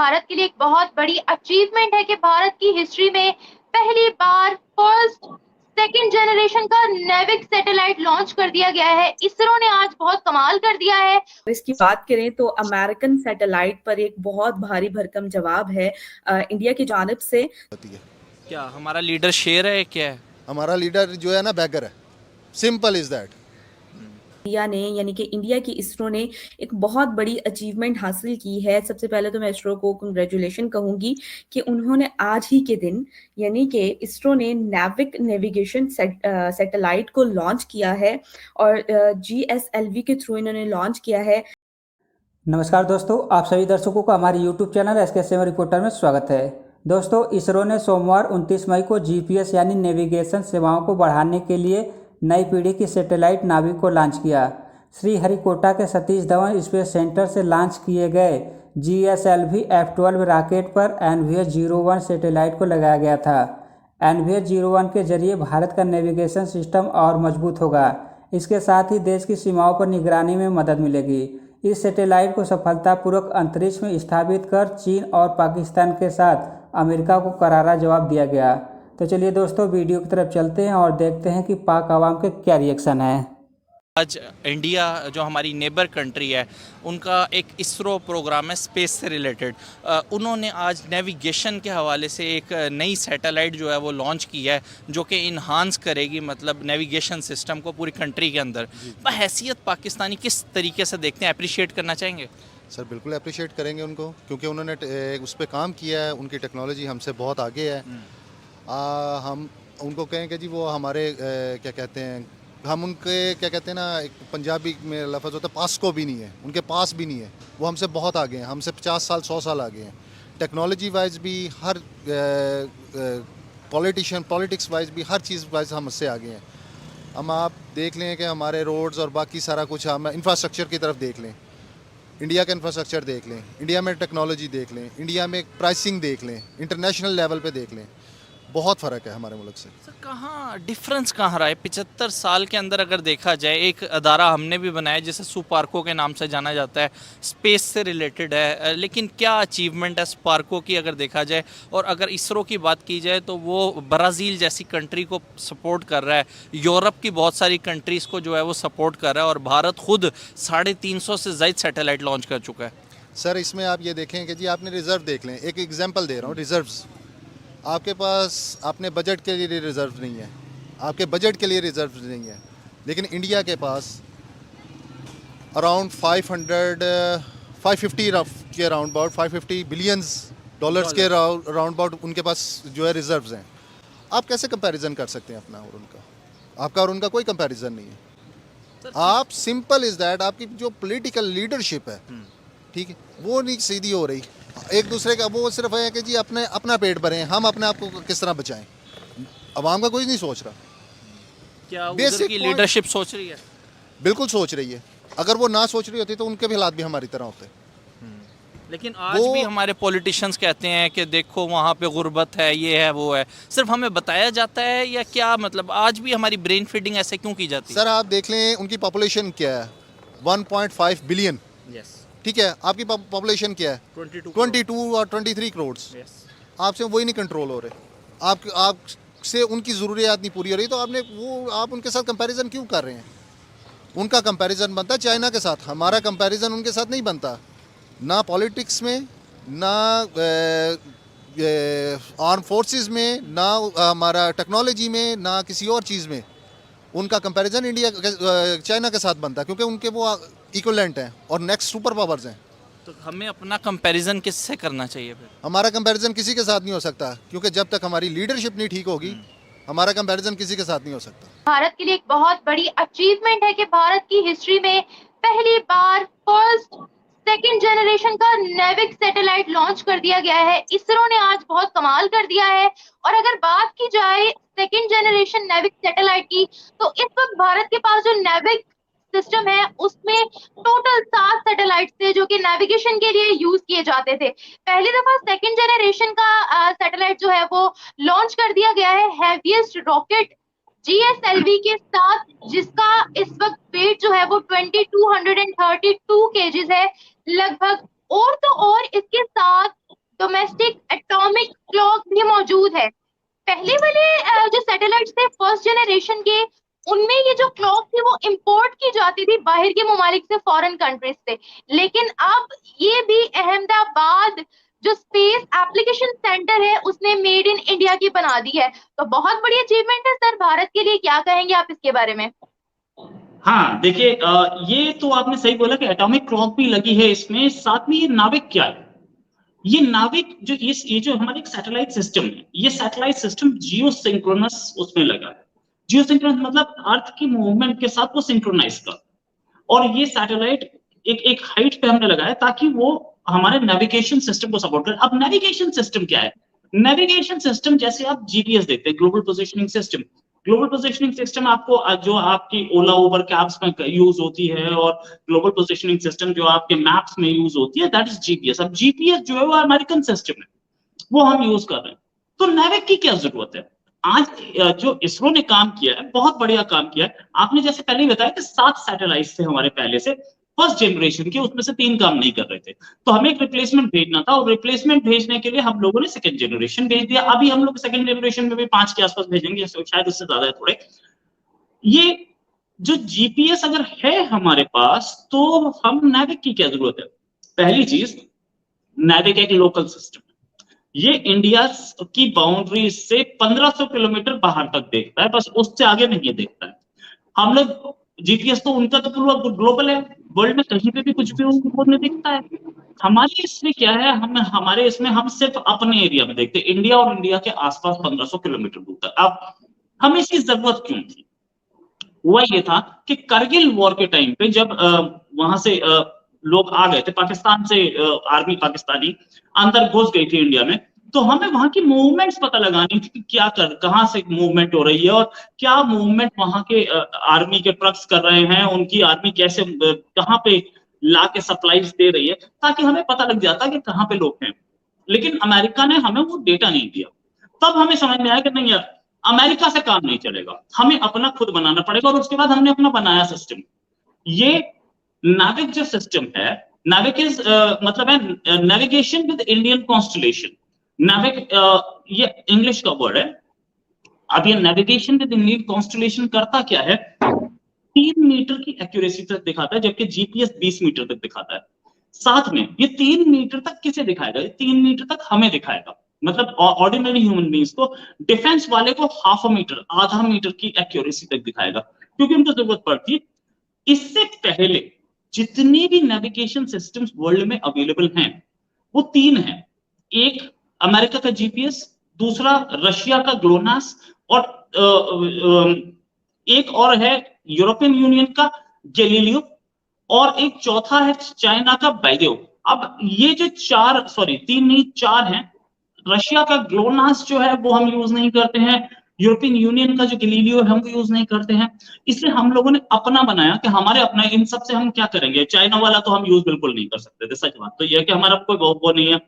भारत के लिए एक बहुत बड़ी अचीवमेंट है कि भारत की हिस्ट्री में पहली बार फर्स्ट सेकंड जनरेशन का नेविक सैटेलाइट लॉन्च कर दिया गया है। इसरो ने आज बहुत कमाल कर दिया है। इसकी बात करें तो अमेरिकन सैटेलाइट पर एक बहुत भारी भरकम जवाब है इंडिया की जानिब से। क्या हमारा लीडर शेर है क्या है? हमारा लीडर जो है ना बैगर है। Simple is that. इंडिया ने यानी कि इंडिया की इसरो ने एक बहुत बड़ी अचीवमेंट हासिल की है। सबसे पहले तो मैं इसरो को कंग्रेचुलेशन कहूंगी कि उन्होंने आज ही के दिन यानी कि इसरो ने नाविक नेविगेशन सैटेलाइट को लॉन्च किया है और GSLV के थ्रू इन्होंने लॉन्च किया है। नमस्कार दोस्तों, आप सभी दर्शकों का हमारे YouTube चैनल SK7 रिपोर्टर में स्वागत है। दोस्तों, इसरो ने सोमवार 29 मई को GPS यानी नेविगेशन सेवाओं को बढ़ाने के लिए नई पीढ़ी की सैटेलाइट नाविक को लॉन्च किया। श्रीहरिकोटा के सतीश धवन स्पेस सेंटर से लॉन्च किए गए GSLV F-12 रॉकेट पर NVS-01 सैटेलाइट को लगाया गया था। NVS-01 के जरिए भारत का नेविगेशन सिस्टम और मजबूत होगा। इसके साथ ही देश की सीमाओं पर निगरानी में मदद मिलेगी। इस सैटेलाइट को सफलतापूर्वक अंतरिक्ष में स्थापित कर चीन और पाकिस्तान के साथ अमेरिका को करारा जवाब दिया गया। तो चलिए दोस्तों, वीडियो की तरफ चलते हैं और देखते हैं कि पाक आवाम के क्या रिएक्शन है। आज इंडिया जो हमारी नेबर कंट्री है उनका एक इसरो प्रोग्राम है स्पेस से रिलेटेड। उन्होंने आज नेविगेशन के हवाले से एक नई सैटेलाइट जो है वो लॉन्च की है जो कि इन्हांस करेगी मतलब नेविगेशन सिस्टम को पूरी कंट्री के अंदर। बहैसियत पाकिस्तानी किस तरीके से देखते हैं, अप्रिशिएट करना चाहेंगे? सर बिल्कुल अप्रिशिएट करेंगे उनको, क्योंकि उन्होंने उस पर काम किया है। उनकी टेक्नोलॉजी हमसे बहुत आगे है। हम उनको कहें कि जी वो हमारे क्या कहते हैं, हम उनके क्या कहते हैं ना, एक पंजाबी में लफ्ज़ होता है पास को भी नहीं है, उनके पास भी नहीं है। वो हमसे बहुत आगे हैं, हमसे 50 साल 100 साल आगे हैं टेक्नोलॉजी वाइज भी, हर पॉलिटिक्स वाइज भी, हर चीज़ वाइज हमसे आगे हैं। हम आप देख लें कि हमारे रोड्स और बाकी सारा कुछ, हम इंफ्रास्ट्रक्चर की तरफ देख लें, इंडिया का इंफ्रास्ट्रक्चर देख लें, इंडिया में टेक्नोलॉजी देख लें, इंडिया में प्राइसिंग देख लें, इंटरनेशनल लेवल पे देख लें, बहुत फ़र्क है हमारे मुल्क से। सर कहाँ डिफरेंस कहाँ रहा है 75 साल के अंदर? अगर देखा जाए, एक अदारा हमने भी बनाया जिसे सुपार्को के नाम से जाना जाता है, स्पेस से रिलेटेड है, लेकिन क्या अचीवमेंट है सुपार्को की अगर देखा जाए? और अगर इसरो की बात की जाए तो वो ब्राज़ील जैसी कंट्री को सपोर्ट कर रहा है, यूरोप की बहुत सारी कंट्रीज़ को जो है वो सपोर्ट कर रहा है, और भारत खुद 350 से ज़ायद सैटेलाइट लॉन्च कर चुका है। सर इसमें आप ये देखें कि जी आपने रिज़र्व देख लें, एक एग्जांपल दे रहा हूँ, रिज़र्व्स आपके पास अपने बजट के लिए रिज़र्व नहीं है, आपके बजट के लिए रिज़र्व नहीं है, लेकिन इंडिया के पास अराउंड 550 के अराउंड अबाउट 550 बिलियंस डॉलर्स के अराउंड अबाउट उनके पास जो है रिज़र्व्स हैं। आप कैसे कंपैरिजन कर सकते हैं अपना और उनका? आपका और उनका कोई कंपैरिजन नहीं है। आप सिंपल इज़ दैट, आपकी जो पॉलिटिकल लीडरशिप है, ठीक है, वो नहीं सीधी हो रही। एक दूसरे का वो सिर्फ है कि जी अपना पेट भरें, हम अपने आप को किस तरह बचाएं। अवाम का कोई नहीं सोच रहा। क्या उधर की लीडरशिप सोच रही है? बिल्कुल सोच रही है। अगर वो ना सोच रही होती तो उनके भी हालात भी हमारी तरह होते। लेकिन आज भी हमारे पॉलिटिशियंस कहते हैं कि देखो वहाँ पे गुर्बत है, ये है वो है। सिर्फ हमें बताया जाता है या क्या, मतलब आज भी हमारी ब्रेन फीडिंग ऐसे क्यों की जाती है? सर आप देख लें उनकी पॉपुलेशन क्या है, 1.5 बिलियन। यस, ठीक है, आपकी पॉपुलेशन क्या है? 22 और 23 करोड़। आपसे वही नहीं कंट्रोल हो रहे, आपसे उनकी ज़रूरियात नहीं पूरी हो रही, तो आप उनके साथ कंपैरिजन क्यों कर रहे हैं? उनका कंपैरिजन बनता है चाइना के साथ, हमारा कंपैरिजन उनके साथ नहीं बनता। ना पॉलिटिक्स में, ना आर्म फोर्सेस में, ना हमारा टेक्नोलॉजी में, ना किसी और चीज़ में उनका कंपैरिजन इंडिया चाइना के साथ बनता है, क्योंकि उनके वो इक्विवेलेंट हैं और नेक्स्ट सुपर पावर्स हैं। तो हमें अपना कंपैरिजन किससे करना चाहिए फिर? हमारा कंपैरिजन किसी के साथ नहीं हो सकता, क्योंकि जब तक हमारी लीडरशिप नहीं ठीक होगी, हमारा कंपैरिजन किसी के साथ नहीं हो सकता। भारत के लिए एक बहुत बड़ी अचीवमेंट है कि भारत की हिस्ट्री में पहली बार फर्स्ट सेकंड जनरेशन का नेविक सैटेलाइट लॉन्च कर दिया गया है। इसरो ने आज बहुत कमाल कर दिया है। और अगर बात की जाए सेकंड जनरेशन नेविक सैटेलाइट की, तो इस वक्त भारत के पास जो नेविक सिस्टम है उसमें टोटल 7 सैटेलाइट थे जो कि नेविगेशन के लिए यूज किए जाते थे। पहली दफा सेकंड जनरेशन का सैटेलाइट जो है वो लॉन्च कर दिया गया है हैवीएस्ट रॉकेट GSLV के साथ, जिसका इस वक्त वेट जो है वो 2232 केजीज है लगभग। और तो और इसके साथ डोमेस्टिक एटॉमिक क्लॉक भी मौजूद है। पहले वाले जो सैटेलाइट्स थे फर्स्ट जनरेशन के, उनमें ये जो क्लॉक थी वो इंपोर्ट की जाती थी बाहर के ममालिक से, फॉरेन कंट्रीज से। लेकिन अब ये भी अहमदाबाद जो स्पेस एप्लीकेशन सेंटर है उसने मेड इन इंडिया की बना दी है। तो बहुत बड़ी अचीवमेंट है सर भारत के लिए, क्या कहेंगे आप इसके बारे में? हाँ देखिए, ये तो आपने सही बोला कि एटॉमिक क्लॉक भी लगी है इसमें, साथ में ये नाविक क्या है, ये नाविक जो ये जो हमारे एक सैटेलाइट सिस्टम है, ये सैटेलाइट सिस्टम जियो सिंक्रोनस उसमें लगा है। जियो सिंक्रोनस मतलब अर्थ की मूवमेंट के साथ वो सिंक्रोनाइज कर, और ये सैटेलाइट एक हाइट पे हमने लगाया ताकि वो हमारे नेविगेशन सिस्टम को सपोर्ट करे। अब नेविगेशन सिस्टम क्या है? नेविगेशन सिस्टम जैसे आप जीपीएस देखते हैं, global positioning system. Global positioning system आपको जो आपकी ओला उबर कैब्स में यूज होती है, और ग्लोबल पोजिशनिंग सिस्टम जो आपके मैप्स में यूज होती है, दैट इज जीपीएस। अब जीपीएस जो है वो अमेरिकन सिस्टम है, वो हम यूज कर रहे हैं। तो नेविक की क्या जरूरत है? आज जो इसरो ने काम किया है, बहुत बढ़िया काम किया है। आपने जैसे पहले ही बताया कि 7 सैटेलाइट थे हमारे पहले से, फर्स्ट जनरेशन के, उसमें से 3 काम नहीं कर रहे थे, तो हमें एक रिप्लेसमेंट भेजना था, और रिप्लेसमेंट भेजने के लिए हम लोगों ने सेकंड जनरेशन भेज दिया। अभी हम लोग सेकंड जनरेशन में भी 5 के आसपास भेजेंगे, शायद उससे ज्यादा है थोड़े। ये जो जीपीएस अगर है हमारे पास, तो हम नेविक की क्या जरूरत है? पहली चीज, नेविक एक लोकल सिस्टम, ये इंडिया की बाउंड्री से 1500 किलोमीटर बाहर तक देखता है, बस उससे आगे नहीं देखता है। हम लोग जीपीएस तो उनका तो पूरा ग्लोबल है, वर्ल्ड में कहीं पे भी कुछ भी उनको नहीं दिखता है। हमारे इसमें क्या है, हमारे इसमें हम सिर्फ अपने एरिया में देखते हैं, इंडिया और इंडिया के आसपास 1500 किलोमीटर दूर तक। अब हमें इसकी जरूरत क्यों थी? हुआ ये था कि करगिल वॉर के टाइम पे जब वहां से लोग आ गए थे पाकिस्तान से, आर्मी पाकिस्तानी अंदर घुस गई थी इंडिया में, तो हमें वहां की मूवमेंट्स पता लगानी थी कि कहां से मूवमेंट हो रही है, और क्या मूवमेंट वहां के आर्मी के ट्रक्स कर रहे हैं, उनकी आर्मी कैसे कहां पे ला के सप्लाईज दे रही है, ताकि हमें पता लग जाता कि कहां पे लोग हैं। लेकिन अमेरिका ने हमें वो डेटा नहीं दिया। तब हमें समझ में आया कि नहीं यार, अमेरिका से काम नहीं चलेगा, हमें अपना खुद बनाना पड़ेगा। और उसके बाद हमने अपना बनाया सिस्टम। ये नाविक जो सिस्टम है, नाविक इज मतलब है नेविगेशन विद इंडियन कॉन्स्टलेशन। नाविक ये इंग्लिश का वर्ड है। अब ये नेविगेशन विद इंडियन कॉन्स्टलेशन करता क्या है? 3 मीटर की एक्यूरेसी तक दिखाता है, जबकि जीपीएस 20 मीटर तक दिखाता है। साथ में ये 3 मीटर तक किसे दिखाएगा? ये 3 मीटर तक हमें दिखाएगा, मतलब ऑर्डिनरी ह्यूमन बींग्स को। डिफेंस वाले को हाफ अ मीटर, आधा मीटर की एक्यूरेसी तक दिखाएगा, क्योंकि उनको जरूरत पड़ती है। इससे पहले जितने भी नेविगेशन सिस्टम्स वर्ल्ड में अवेलेबल हैं, वो 3 हैं। एक अमेरिका का जीपीएस, दूसरा रशिया का ग्लोनास, और एक और है यूरोपियन यूनियन का गैलीलियो, और एक चौथा है चाइना का बैलियो। अब ये जो 3 नहीं 4 हैं। रशिया का ग्लोनास जो है वो हम यूज नहीं करते हैं, यूरोपियन यूनियन का जो गैलीलियो है हम वो यूज नहीं करते हैं। इसलिए हम लोगों ने अपना बनाया कि हमारे अपना, इन सब से हम क्या करेंगे। चाइना वाला तो हम यूज बिल्कुल नहीं कर सकते थे, सच बात तो यह है कि हमारा कोई वो नहीं है।